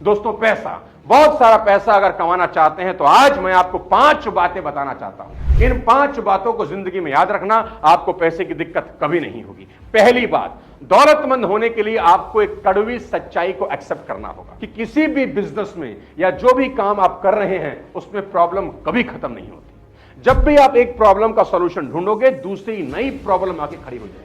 दोस्तों, पैसा, बहुत सारा पैसा अगर कमाना चाहते हैं तो आज मैं आपको 5 बातें बताना चाहता हूं। इन 5 बातों को जिंदगी में याद रखना, आपको पैसे की दिक्कत कभी नहीं होगी। पहली बात, दौलतमंद होने के लिए आपको एक कड़वी सच्चाई को एक्सेप्ट करना होगा कि किसी भी बिजनेस में या जो भी काम आप कर रहे हैं उसमें प्रॉब्लम कभी खत्म नहीं होती। जब भी आप एक प्रॉब्लम का सॉल्यूशन ढूंढोगे, दूसरी नई प्रॉब्लम आके खड़ी हो जाएगी।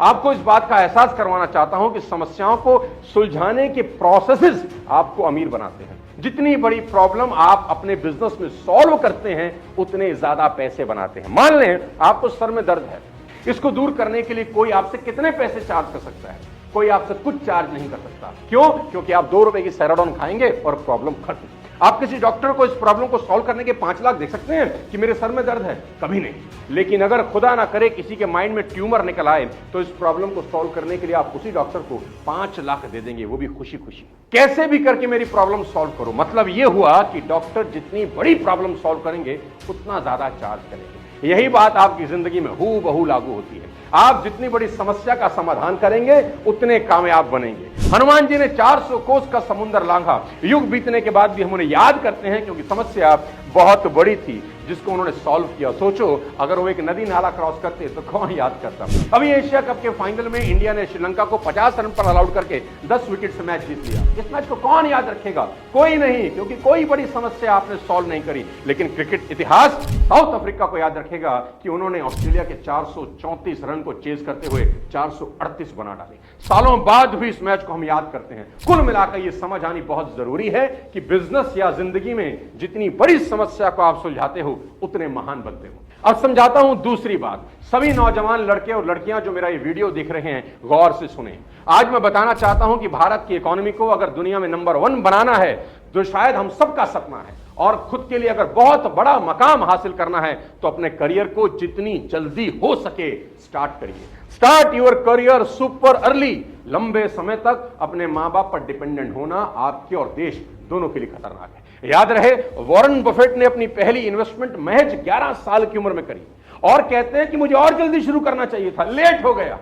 आपको इस बात का एहसास करवाना चाहता हूं कि समस्याओं को सुलझाने के प्रोसेसेस आपको अमीर बनाते हैं। जितनी बड़ी प्रॉब्लम आप अपने बिजनेस में सॉल्व करते हैं, उतने ज्यादा पैसे बनाते हैं। मान लें आपको सर में दर्द है, इसको दूर करने के लिए कोई आपसे कितने पैसे चार्ज कर सकता है? कोई आपसे कुछ चार्ज नहीं कर सकता। क्यों? क्योंकि आप 2 रुपए की सेराडोन खाएंगे और प्रॉब्लम खत्म। आप किसी डॉक्टर को इस प्रॉब्लम को सॉल्व करने के 5 लाख दे सकते हैं कि मेरे सर में दर्द है? कभी नहीं। लेकिन अगर खुदा ना करे किसी के माइंड में ट्यूमर निकल आए, तो इस प्रॉब्लम को सॉल्व करने के लिए आप उसी डॉक्टर को 5 लाख दे देंगे, वो भी खुशी खुशी। कैसे भी करके मेरी प्रॉब्लम सॉल्व करो। मतलब यह हुआ कि डॉक्टर जितनी बड़ी प्रॉब्लम सॉल्व करेंगे उतना ज्यादा चार्ज करेंगे। यही बात आपकी जिंदगी में हूबहू लागू होती है। आप जितनी बड़ी समस्या का समाधान करेंगे, उतने कामयाब बनेंगे। हनुमान जी ने 400 कोस का समुद्र लांघा। युग बीतने के बाद भी हम उन्हें याद करते हैं, क्योंकि समस्या बहुत बड़ी थी जिसको उन्होंने सॉल्व किया। सोचो, अगर वो एक नदी नाला क्रॉस करते तो कौन याद करता। अभी एशिया कप के फाइनल में इंडिया ने श्रीलंका को 50 रन पर ऑल आउट करके 10 विकेट से मैच जीत लिया। इस मैच को कौन याद रखेगा? कोई नहीं, क्योंकि कोई बड़ी समस्या आपने सॉल्व नहीं करी। लेकिन क्रिकेट इतिहास साउथ अफ्रीका को याद रखेगा कि उन्होंने ऑस्ट्रेलिया के 434 रन को चेज करते हुए 438 बना डाले। सालों बाद भी इस मैच को हम याद करते हैं। कुल मिलाकर यह समझ आनी बहुत जरूरी है कि बिजनेस या जिंदगी में जितनी बड़ी समस्या को आप सुलझाते हो, उतने महान बनते हो। अब समझाता हूं दूसरी बात। सभी नौजवान लड़के और लड़कियां जो मेरा ये वीडियो देख रहे हैं, गौर से सुने। आज मैं बताना चाहता हूं कि भारत की इकोनॉमी को अगर दुनिया में नंबर 1 बनाना है, जो शायद हम सबका सपना है, और खुद के लिए अगर बहुत बड़ा मकाम हासिल करना है, तो अपने करियर को जितनी जल्दी हो सके स्टार्ट करिए। Start your career super early. लंबे समय तक अपने मां बाप पर डिपेंडेंट होना आपके और देश दोनों के लिए खतरनाक है। याद रहे, वॉरेन बफेट ने अपनी पहली इन्वेस्टमेंट महज 11 साल की उम्र में करी, और कहते हैं कि मुझे और जल्दी शुरू करना चाहिए था, लेट हो गया।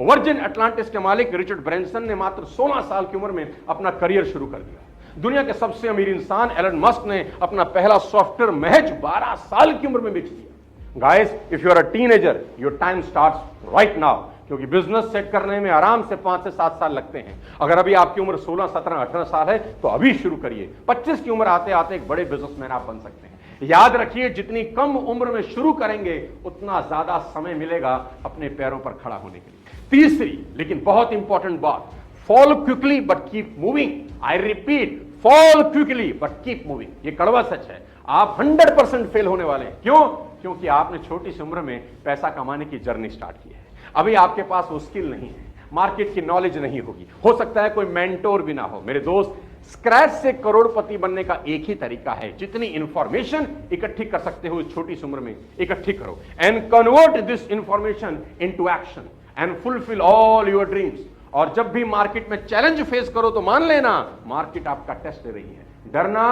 वर्जिन अटलांटिस के मालिक रिचर्ड ब्रेंसन ने मात्र 16 साल की उम्र में अपना करियर शुरू कर दिया। दुनिया के सबसे अमीर इंसान एलन मस्क ने अपना पहला सॉफ्टवेयर महज 12 साल की उम्र में बेच दिया। Guys, if you are a teenager, your time starts right now, क्योंकि बिजनेस सेट करने में आराम से 5 से 7 साल लगते हैं। अगर अभी आपकी उम्र 16, 17, 18 साल है तो अभी शुरू करिए। 25 की उम्र आते आते एक बड़े बिजनेसमैन आप बन सकते हैं। याद रखिए, जितनी कम उम्र में शुरू करेंगे, उतना ज्यादा समय मिलेगा अपने पैरों पर खड़ा होने के लिए। तीसरी लेकिन बहुत इंपॉर्टेंट बात, fall quickly but keep moving. I repeat, fall quickly but keep moving. ये कड़वा सच है। आप 100% फेल होने वाले हैं। क्यों? क्योंकि आपने छोटी सी उम्र में पैसा कमाने की जर्नी स्टार्ट की है। अभी आपके पास वो स्किल नहीं है, मार्केट की नॉलेज नहीं होगी, हो सकता है कोई मेंटोर भी ना हो। मेरे दोस्त, स्क्रैच से करोड़पति बनने का एक ही तरीका है। जितनी इंफॉर्मेशन इकट्ठी कर सकते हो इस छोटी सी उम्र में, इकट्ठी करो and convert this information into action and fulfil all your dreams. और जब भी मार्केट में चैलेंज फेस करो तो मान लेना, मार्केट आपका टेस्ट ले रही है। डरना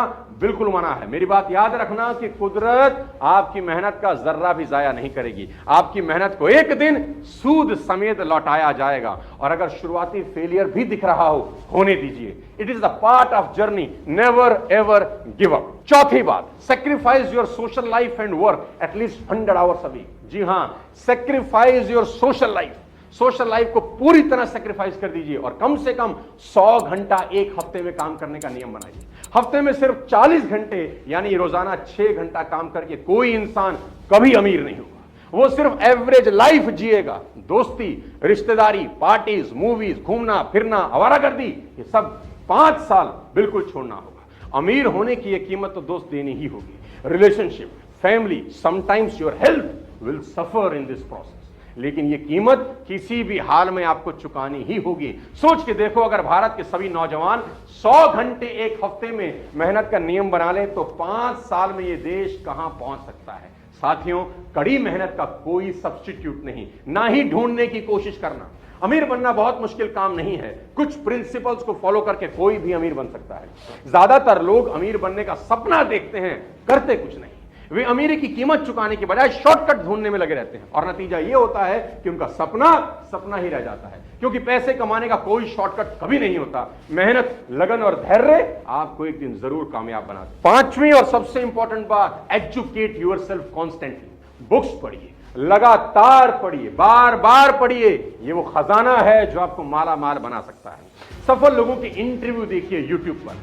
बिल्कुल मना है। मेरी बात याद रखना कि कुदरत आपकी मेहनत का जर्रा भी जाया नहीं करेगी। आपकी मेहनत को एक दिन सूद समेत लौटाया जाएगा। और अगर शुरुआती फेलियर भी दिख रहा हो, होने दीजिए। It is the part of journey, never ever give up. चौथी बात, sacrifice your social life and work at least 100 hours a week. जी हां, sacrifice your social life. Social life को पूरी तरह सेक्रीफाइस कर दीजिए और कम से कम 100 घंटा एक हफ्ते में काम करने का नियम बनाइए। हफ्ते में सिर्फ 40 घंटे यानी रोजाना 6 घंटा काम करके कोई इंसान कभी अमीर नहीं होगा। वो सिर्फ एवरेज लाइफ जिएगा। दोस्ती, रिश्तेदारी, पार्टीज, मूवीज, घूमना फिरना, आवारागर्दी, ये सब 5 साल बिल्कुल छोड़ना होगा। अमीर होने की ये कीमत तो दोस्त देनी ही होगी। Relationship, family, sometimes your health will suffer in this process, लेकिन यह कीमत किसी भी हाल में आपको चुकानी ही होगी। सोच के देखो, अगर भारत के सभी नौजवान 100 घंटे एक हफ्ते में मेहनत का नियम बना ले तो 5 साल में यह देश कहां पहुंच सकता है। साथियों, कड़ी मेहनत का कोई सब्स्टिट्यूट नहीं, ना ही ढूंढने की कोशिश करना। अमीर बनना बहुत मुश्किल काम नहीं है। कुछ प्रिंसिपल्स को फॉलो करके कोई भी अमीर बन सकता है। ज्यादातर लोग अमीर बनने का सपना देखते हैं, करते कुछ नहीं। वे अमीरी की कीमत चुकाने की बजाय शॉर्टकट ढूंढने में लगे रहते हैं और नतीजा यह होता है कि उनका सपना सपना ही रह जाता है, क्योंकि पैसे कमाने का कोई शॉर्टकट कभी नहीं होता। मेहनत, लगन और धैर्य आपको एक दिन जरूर कामयाब बनाते। पांचवी और सबसे इंपॉर्टेंट बात, एजुकेट योरसेल्फ कॉन्स्टेंटली। बुक्स पढ़िए, लगातार पढ़िए, बार बार पढ़िए। ये वो खजाना है जो आपको माला माल बना सकता है। सफल लोगों की इंटरव्यू देखिए यूट्यूब पर,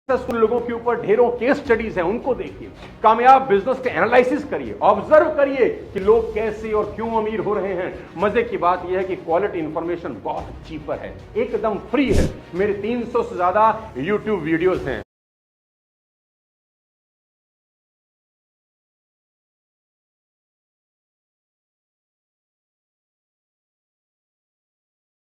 सक्सेसफुल लोगों के ऊपर ढेरों केस स्टडीज हैं, उनको देखिए। कामयाब बिजनेस के एनालिसिस करिए, ऑब्जर्व करिए कि लोग कैसे और क्यों अमीर हो रहे हैं। मजे की बात यह है कि क्वालिटी इंफॉर्मेशन बहुत चीपर है, एकदम फ्री है। मेरे 300 से ज्यादा यूट्यूब वीडियोस हैं।